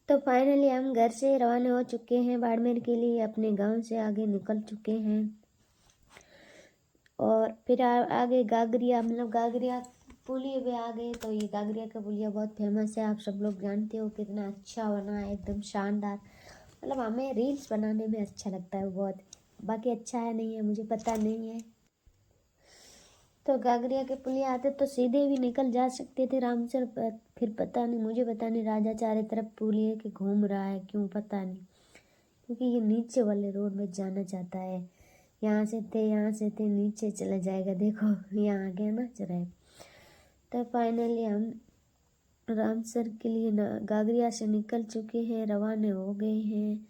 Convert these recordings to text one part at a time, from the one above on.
तो फाइनली हम घर से रवाना हो चुके हैं बाड़मेर के लिए, अपने गांव से आगे निकल चुके हैं। और फिर आगे गागरिया, मतलब गागरिया पुलिया पे आ गए। तो ये गागरिया का पुलिया बहुत फेमस है, आप सब लोग जानते हो कितना अच्छा बना है, एकदम शानदार। मतलब हमें रील्स बनाने में अच्छा लगता है बहुत, बाकी अच्छा है नहीं है मुझे पता नहीं है। तो गागरिया के पुलिया आते तो सीधे भी निकल जा सकते थे रामसर, पर फिर पता नहीं, मुझे पता नहीं राजा चारों तरफ पुलिया के घूम रहा है क्यों पता नहीं, क्योंकि ये नीचे वाले रोड में जाना चाहता है। यहाँ से थे नीचे चला जाएगा, देखो यहाँ आ गया ना चढ़ाई। तो फाइनली हम रामसर के लिए गागरिया से निकल चुके हैं, रवाना हो गए हैं।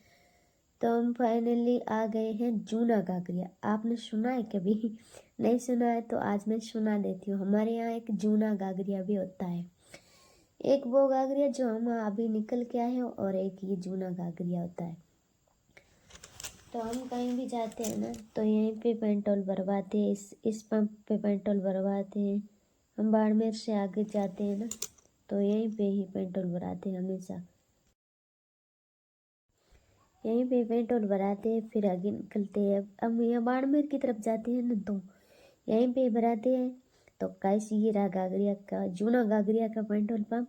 तो हम फाइनली आ गए हैं जूना गागरिया। आपने सुना है कभी? नहीं सुना है तो आज मैं सुना देती हूँ। हमारे यहाँ एक जूना गागरिया भी होता है, एक वो गागरिया जो हम अभी निकल के आए हैं और एक ये जूना गागरिया होता है। तो हम कहीं भी जाते हैं ना तो यहीं पे पेट्रोल भरवाते हैं, इस पंप पे पेट्रोल भरवाते हैं। हम बाड़मेर से आगे जाते हैं ना तो यहीं पे ही पेट्रोल भराते हैं, हमेशा यहीं पे पेट्रोल भराते हैं, फिर आगे निकलते हैं। अब हम यहाँ बाड़मेर की तरफ जाते हैं ना तो यहीं पे भराते हैं। तो कैसे ये रहा गागरिया का, जूना गागरिया का पेट्रोल पंप।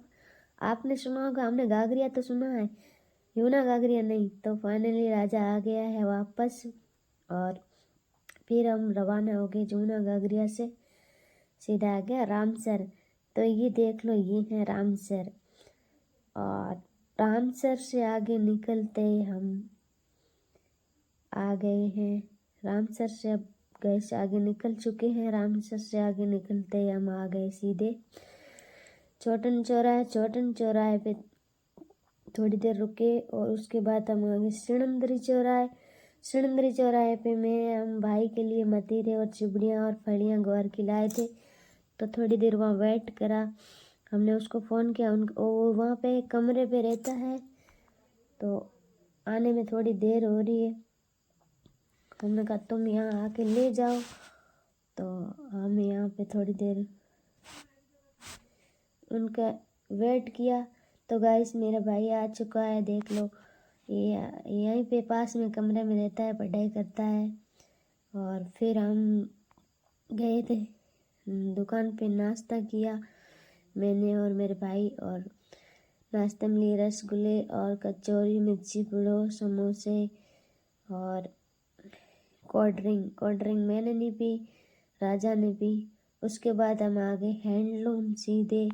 आपने सुना होगा, हमने गागरिया तो सुना है, जूना गागरिया नहीं। तो फाइनली राजा आ गया है वापस और फिर हम रवाना हो गए जूना गागरिया से, सीधा आ गया रामसर। तो ये देख लो, ये है रामसर। और रामसर से आगे निकलते हम आ गए हैं रामसर से, अब गए से आगे निकल चुके हैं। रामसर से आगे निकलते हम आ गए सीधे छोटन चौराहे। छोटन चौराहे पे थोड़ी देर रुके और उसके बाद हम आगे सिणंदरी चौराहे। सिणंदरी चौराहे पे हम भाई के लिए मतीरे और चिबड़ियाँ और फलियाँ ग्वार की लाए थे। तो थोड़ी देर वहाँ वेट करा, हमने उसको फ़ोन किया, वो वहाँ पे कमरे पे रहता है। तो आने में थोड़ी देर हो रही है, हमने कहा तुम यहाँ आके ले जाओ। तो हम यहाँ पे थोड़ी देर उनका वेट किया। तो गाइस मेरा भाई आ चुका है, देख लो, ये यहीं पे पास में कमरे में रहता है, पढ़ाई करता है। और फिर हम गए थे दुकान पे, नाश्ता किया मैंने और मेरे भाई। और नाश्ते में लिए रसगुल्ले और कचौरी, मिर्ची पुड़ो, समोसे और कोल्ड ड्रिंक मैंने नहीं पी, राजा ने पी। उसके बाद हम आ गए हैंडलूम, सीधे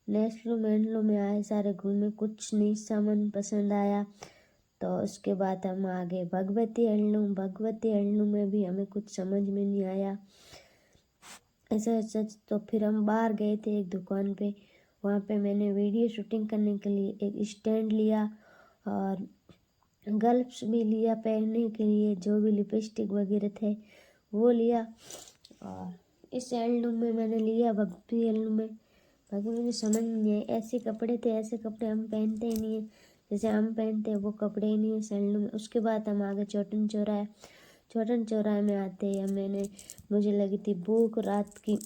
नेस्लूम हैंडलूम में आए, सारे घूमे, कुछ नहीं सामान पसंद आया। तो उसके बाद हम आ गए भगवती हैंडलूम में भी हमें कुछ समझ में नहीं आया ऐसा सच। तो फिर हम बाहर गए थे एक दुकान पे, वहाँ पे मैंने वीडियो शूटिंग करने के लिए एक स्टैंड लिया और ग्लव्स भी लिया पहनने के लिए, जो भी लिपस्टिक वगैरह थे वो लिया। और इस हैंडलूम में मैंने लिया भक्ति हैंडलूम में, बाकी मुझे समझ नहीं आए। ऐसे कपड़े थे, ऐसे कपड़े हम पहनते ही नहीं है, जैसे हम पहनते हैं वो कपड़े ही नहीं है इस हैंडलूम में। उसके बाद हम आगे छोटन चौराहे। छोटन चौराहे में आते ही मुझे लगी थी भूख, रात की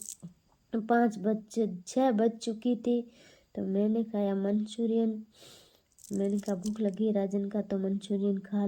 6 बज चुकी थी। तो मैंने खाया मंचूरियन, मैंने कहा भूख लगी राजन का तो मंचूरियन खा